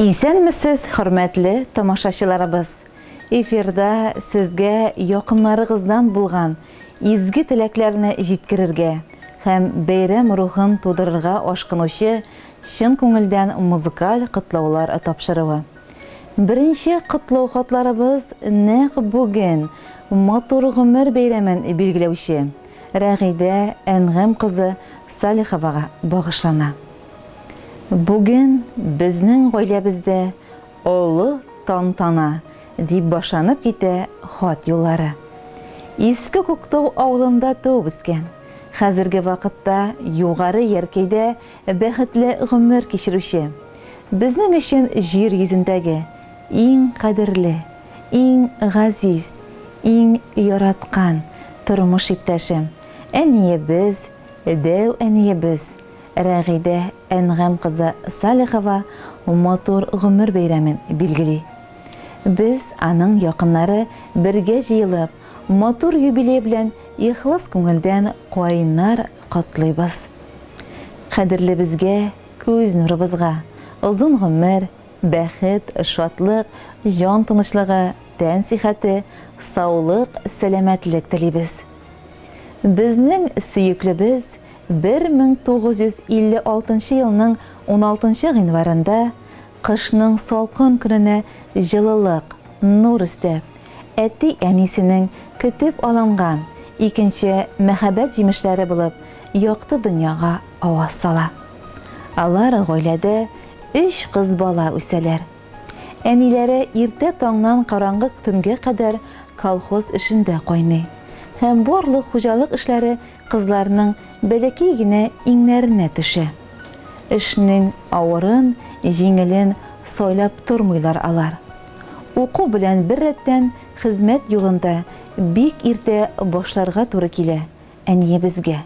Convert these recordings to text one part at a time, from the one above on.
Исәнмесез, хөрмәтле тамашачыларыбыз. Эфирда сезгә якыннарыгыздан булган изге теләкләрне җиткерергә һәм бәйрәм рухын тудырырга ашкынучы чын күңелдән музыкаль котлаулар тапшыруы. Беренче котлау хатларыбыз нәкъ бүген матур гомер бәйрәмен билгеләүче Рәгыйдә Әнгәм кызы Салиховага багышлана. Бүген безнең гаиләбездә олы тантана дип башланып китә хат юллары. Иске Күктау авылында туып үскән. Хәзерге вакытта югары яркәйдә бәхетле гомер кичерүче. Безнең өчен җир йөзендәге иң кадерле, иң газиз, иң яраткан тормыш иптәшем, әниебез, дәү әниебез Рәгыйдә Әнгәм кызы Салихова матур гомер бәйрәмен билгели. Без аның якыннары бергә җыелып, матур юбилей белән ихлас күңелдән кайнар котлыйбыз. Кадерле безгә, күз нурыбызга, озын гомер, бәхет, шатлык, җан тынычлыгы, тән сихәте, саулык, сәламәтлек телибез. Безнең сөеклебез 1956 елның 16 гыйнварында кышның салкын көненә җылылык, нур өстәп, әти-әнисенең көтеп алынган икенче мәхәббәт җимешләре булып якты дөньяга аваз сала. Алар гаиләдә 3 кыз бала үсәләр. Әниләре иртә таңнан караңгы төнгә кадәр колхоз эшендә кайный. Һәм барлык хуҗалык эшләре кызларның бәләкәй генә иңнәренә төшә. Эшнең авырын, җиңелен сайлап тормыйлар алар. Уку белән бер рәттән хезмәт юлында бик иртә башларга туры килә әниебезгә.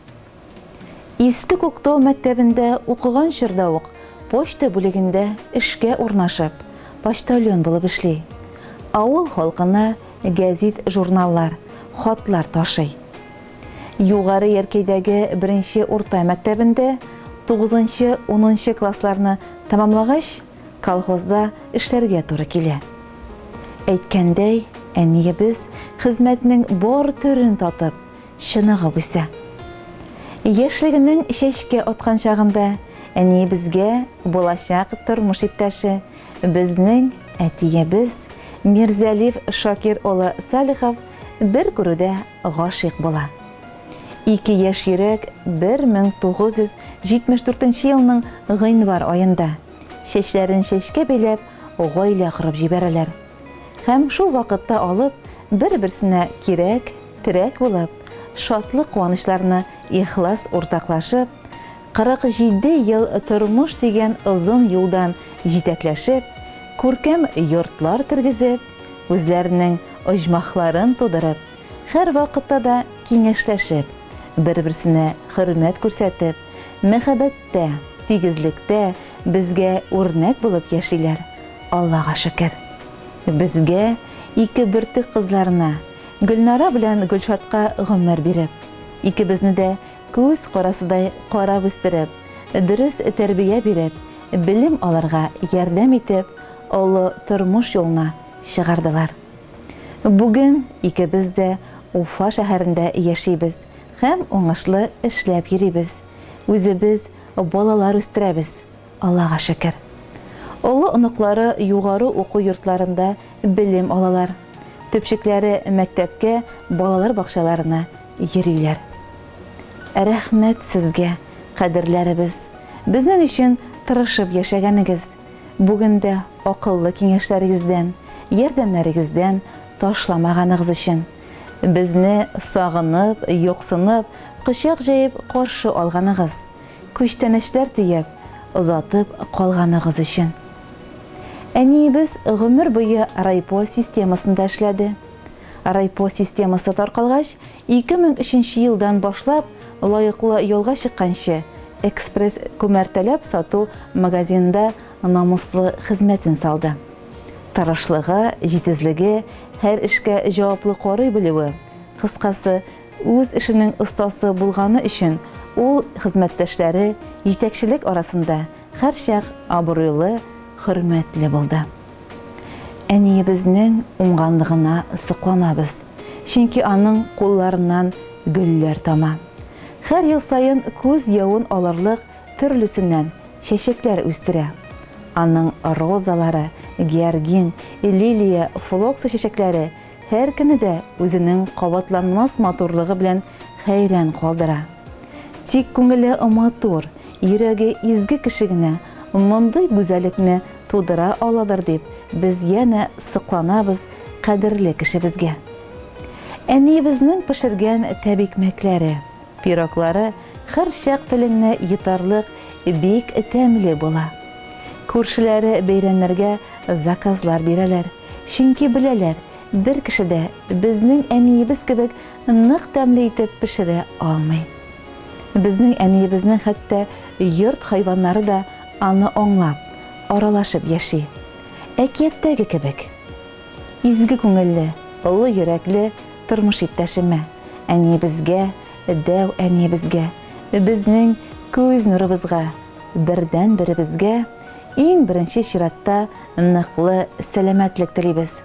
Иске Күктау мәктәбендә укыган чорда ук почта бүлегендә эшкә урнашып, почтальон булып эшли. Авыл халкына гәзит, журналлар, хатлар ташый. Югары яркәйдәге беренче урта мәктәбендә 9-10 классларны тәмамлагач, колхозда эшләргә туры килә. Әйткәндәй, әниебез хезмәтнең бар төрен татып, чыныгып үсә. Яшьлегенең чәчкә аткан чагында әниебезгә булачак тормыш иптәше, безнең әтиебез Мирзәлиф Шакир улы Салихов бер күрүдә гашыйк була. 2 яшь йөрәк 1974 елның гыйнвар аенда чәчләрен чәчкә бәйләп гаилә корып җибәрәләр. Һәм шул вакытта алып бер-берсенә кирәк, терәк булып, шатлык куанычларны ихлас уртаклашып, 47 ел тормыш дигән озын юлдан җитәкләшеп, күркәм йортлар тергезеп, үзләренең оҗмахларын тудырып, һәр вакытта да киңәшләшеп, бер-берсенә хөрмәт күрсәтеп, мәхәббәттә, тигезлектә безгә үрнәк булып яшиләр. Аллага шөкер. Безгә 2 бөртек кызларына, Гөлнара белән Гөлшатка гомер биреп, икебезне дә күз карасыдай карап үстереп, дөрес тәрбия биреп, белем алырга ярдәм итеп, олы тормыш юлына чыгардылар. Бүген икебез дә Уфа шәһәрендә яшибез һәм уңышлы эшләп йөрибез. Үзебез балалар үстерәбез. Аллага шөкер. Олы оныклары югары уку йортларында белем алалар. Төпчекләре мәктәпкә, балалар бакчаларына йөриләр. Рәхмәт сезгә, кадерләребез. Безнең өчен тырышып яшәгәнегез. Бүген дә акыллы киңәшләрегездән, ярдәмнәрегездән ташламаганыгыз өчен. Безне сагынып, юксынып, кочак җәеп каршы алганыгыз, күчтәнәчләр тиеп, озатып калганыгыз өчен. Әниебез гомер буе райпо системасында эшләде. Райпо системасы таркалгач, 2003 елдан башлап лаеклы юлга чыкканчы экспресс күмәртәләп сату магазинында намуслы хезмәтен салды. Тырышлыгы, җитезлеге, һәр эшкә җаваплы карый белүе, кыскасы, үз эшенең остасы булганы өчен ул хезмәттәшләре җитәкчелек арасында һәрчак абруйлы, хөрмәтле булды. Әниебезнең уңганлыгына сокланабыз, чөнки аның кулларыннан гөлләр тама. Һәр ел сайын күз явын алырлык төрлесеннән чәчәкләр үстерә. Аның розалары, георгин, лилия, флокса чәчәкләре һәр көнне дә үзенең кабатланмас матурлыгы белән хәйран калдыра. Тик күңеле матур, йөрәге изге кеше генә мондый гүзәллекне тудыра аладыр дип, без янә сокланабыз кадерле кешебезгә. Әниебезнең пешергән тәбикмәкләре, пироглары һәр чак теленә йотарлык бик тәмле була. Күршеләре бәйрәмнәргә заказлар бирәләр, чөнки беләләр, бер кеше дә безнең әниебез кебек нык тәмле итеп пешерә алмый. Безнең әниебезнең хәтта йорт хайваннары да аны аңлап, аралашып яши. Әкияттәге кебек. Изге күңелле, олы йөрәкле тормыш иптәшемә, әниебезгә, дәү әниебезгә, безнең күз нурыбызга, бердән-беребезгә иң беренче чиратта ныклы сәламәтлек телибез.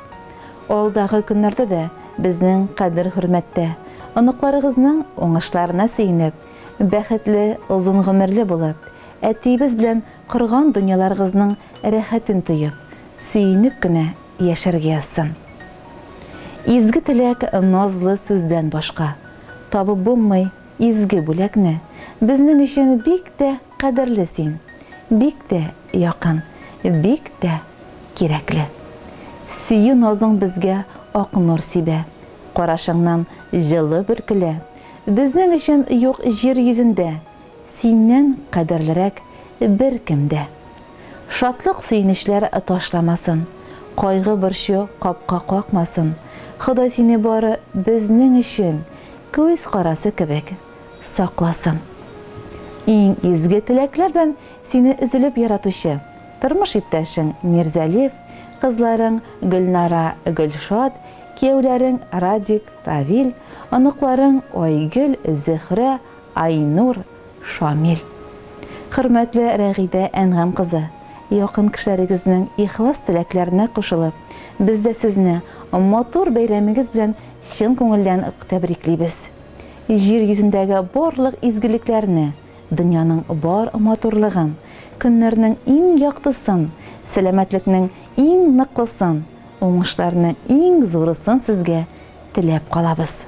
Алдагы көннәрдә дә безнең кадер-хөрмәттә, оныкларыгызның уңышларына сөенеп, бәхетле, озын гомерле булып, әтиебез белән корган дөньяларыгызның рәхәтен тоеп, сөенеп кенә яшәргә язсын. Изге теләк назлы сүздән башка. Табып булмый изге бүләкне, безнең өчен бик тә кадерле син, бик тә якын, бик тә кирәкле. Сөю назың безгә ак нур сибә, карашыңнан җылы бөркелә. Безнең өчен юк җир йөзендә, синнән кадерлерәк бер кемдә. Шатлык сөенечләр ташламасын, кайгы борчу капка какмасын. Ходай сине бары безнең өчен күз карасы кебек сакласын. Иң изге теләкләр белән сине үзелеп яратучы тормыш иптәшең Мирзәлиев, кызларың Гөлнара, Гөлшат, кияүләрең Радик, Равил, оныкларың Айгөл, Зөһрә, Айнур, Шамил. Хөрмәтле Рәгыйдә Әнгам кызы, якын кешеләрегезнең ихлас теләкләренә кушылып, без дә сезне матур бәйрәмегез белән чын күңелдән тәбриклибез. Җир йөзендәге барлык изгелекләрне, дөньяның бар матурлыгын, көннәрнең иң яктысын, сәламәтлекнең иң ныклысын, уңышларның иң зурысын сезгә теләп калабыз.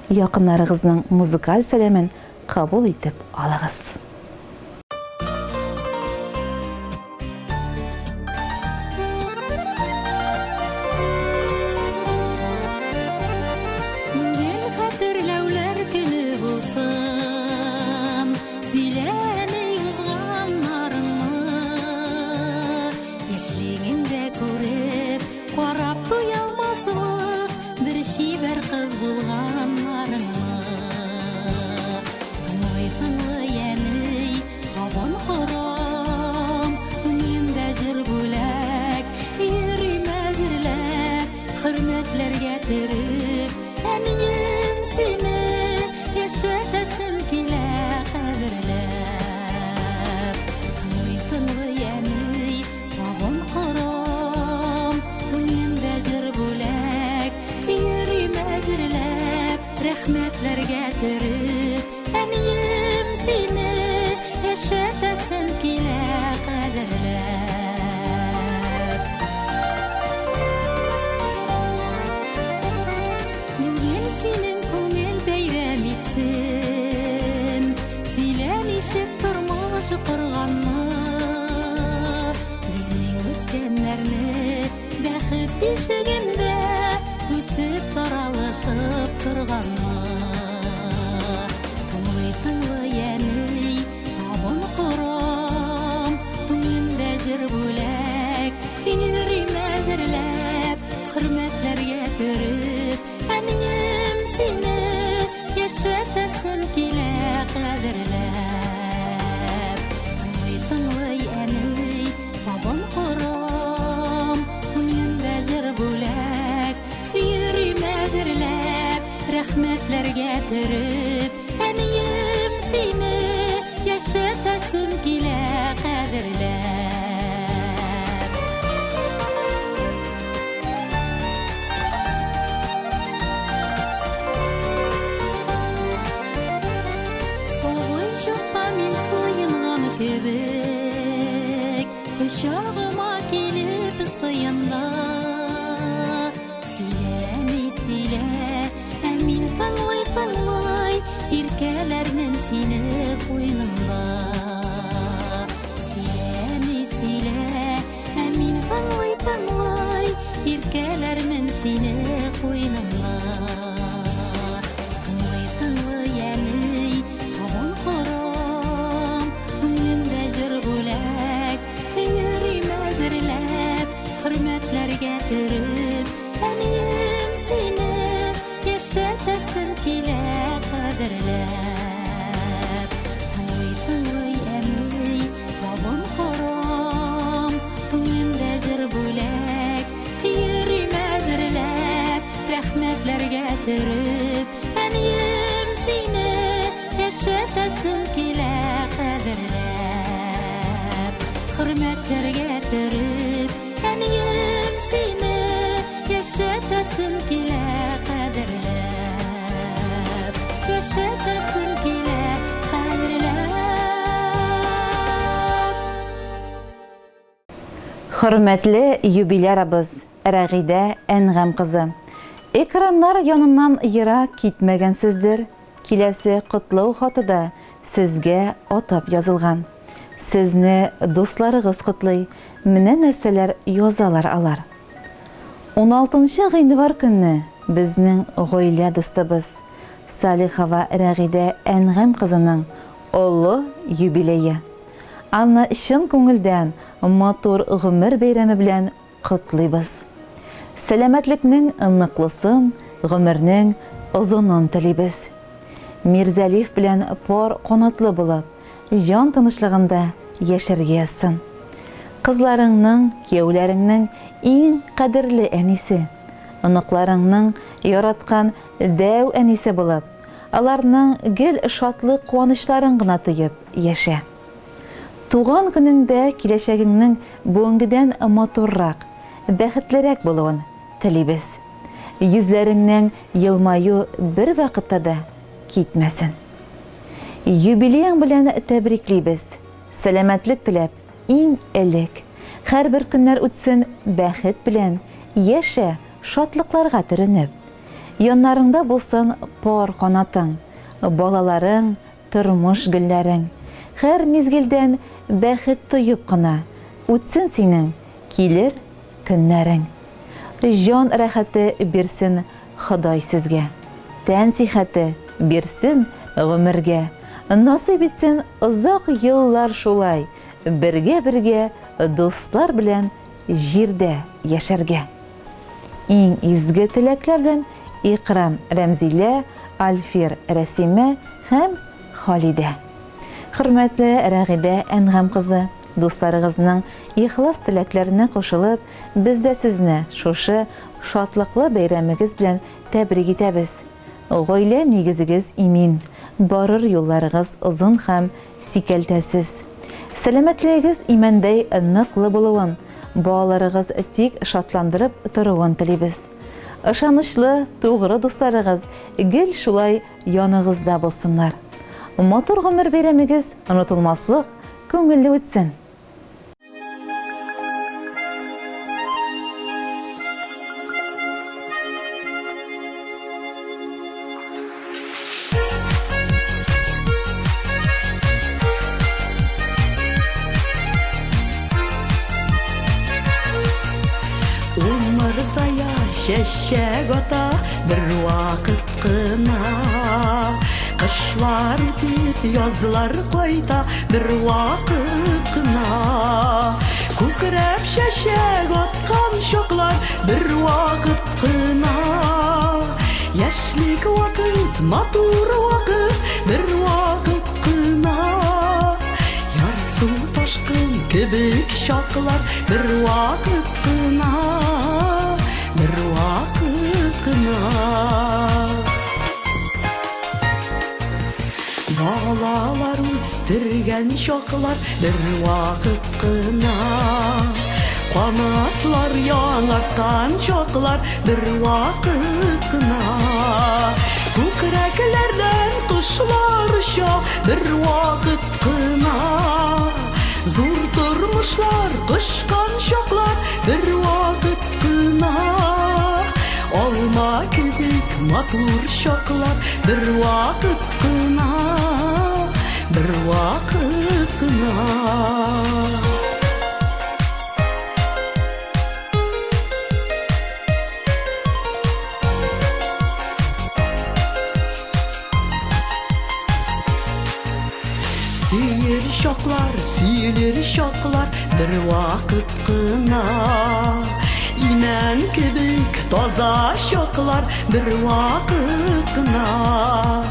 Якыннарыгызның музыкаль сәламен кабул итеп алыгыз. Рәхмәтләргә төреп, әнием сине яшәтәсем килә кадерләп. кебек Uşağıma gelip sayında Söyle Emin tanlay İrkelerinin seni koynunda Söyle Emin tanlay İrkelerinin seni koynunda Tanlay yani Tavan koram Önümde jır bulak Yüreğime zırlap Hürmetler getirip Eniyim seni Yaşatasın kile kaderlep Tanlay emni Tavan koram Önümde jır bulak Yüreğime zırlap Rahmetler getirip Eniyim seni Yaşatasın kile kaderlep Hürmetler getirip Eniyim seni Yaşatasın kile kaderlep Yaşatasın kile kaderlep Hürmetli юбилярыбыз Рәгыйдә Әнгәм кызы. Экраннар яныннан йыра китмәгәнсездер. Киләсе котлау хаты да сезгә атап язылган. Сезне дусларыгыз котлый. Менә нәрсәләр язалар алар. 16 гыйнвар көнне безнең гаилә дустыбыз Салихова Рәгыйдә Әнгәм кызының олы юбилее. Аны чын күңелдән матур гомер бәйрәме белән котлыйбыз. Сәламәтлекнең ныклысын, гомернең озынын телибез. Мирзалиев белән пар канатлы булып, җан тынычлыгында яшәргә язсын. Кызларыңның, кияүләреңнең иң кадерле әнисе, оныкларыңның яраткан дәү әнисе булып, аларның гел шатлык куанычларын гына тоеп яшә. Туган көнеңдә киләчәгеңнең бүгенгедән матуррак, бәхетлерәк булуын телибез. Йөзләреңнең елмаю бер вакытта да китмәсен. Юбилеяң белән тәбриклибез. Сәламәтлек теләп, иң элек. Һәрбер көннәр үтсен бәхет белән, яшә шатлыкларга төренеп. Яннарыңда булсын пар канатың, балаларың, тормыш гөлләрең. Һәр мизгелдән бәхет тоеп кына үтсен синең килер көннәрең. Җан рәхәте бирсен Ходай сезгә. Тән сихәте бирсен гомергә. Насыйп итсен озак еллар шулай бергә дуслар белән җирдә яшәргә. Иң изге теләкләр белән Икрам Рәмзилә, Альфир Рәсимә һәм Халидә. Хөрмәтле Рәгыйдә Әнгәм кызы, дусларыгызның ихлас теләкләренә кушылып, без дә сезне шушы шатлыклы бәйрәмегез белән тәбрик итәбез. Гаилә нигезегез имин, барыр юлларыгыз озын һәм сикәлтәсез. Сәламәтлегез имәндәй ныклы булуын, балаларыгыз тик шатландырып торуын телибез. Ышанычлы, тугры дусларыгыз гел шулай яныгызда булсыннар. Матур гомер бәйрәмегез онытылмаслык, күңелле үтсен. Умырзая шәшәк ата бер вакыт кына. Кышлар үтеп язлар кайта бер вакыт кына. Күкрәп шәшәк аткан чаклар бер вакыт кына. Яшьлек вакыт, матур вакыт бер вакыт кына. Ярсу ташкын кебек чаклар бер вакыт кына. Бер вакыт кына. Балалар үстергән чаклар бер вакыт кына. Канатлар яңарткан чаклар бер вакыт кына. Күкрәкләрдән кошлар оча бер вакыт кына. Зур тормышлар, кышкан шоклар бер вакыт кына. Алма кебек матур шоклар бер вакыт кына, бер вакыт кына. Süyülür şoklar bir vakit kına. İmen kibik toza şoklar bir vakit kına.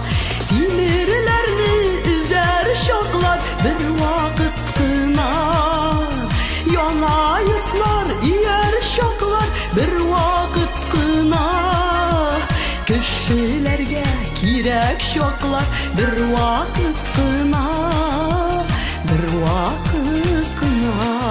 Timirlerini üzer şoklar bir vakit kına. Yana yurtlar yer şoklar bir vakit kına. Kişilerge kirek şoklar bir vakit kına, bir vakit kına.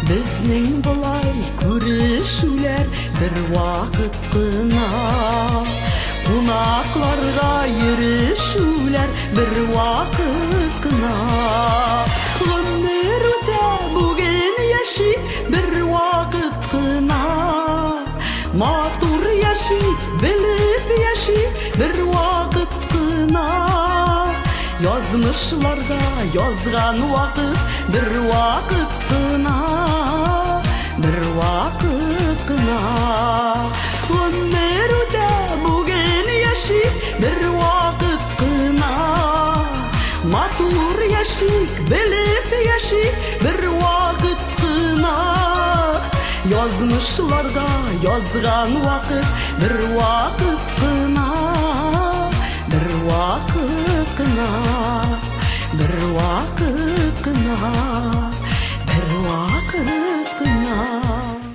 Bizning bulay күрешүләр bir vakit kına. Qunaqlarga yürüşülər bir vakit kına. Ömür ötə bugün yaşı bir vakit kına. Matur yaşı bilip yaşı bir vakit kına. Yazmışlarda yazgan vakit bir vakit kına, bir vakit kına. Ömür ötə bugün yaşı bir vakit kına. Matur yaşı bilip yaşı bir vakit kına. Yazmışlarda yazgan vakit bir vakit kına, bir vakit kına, bir vakit kına.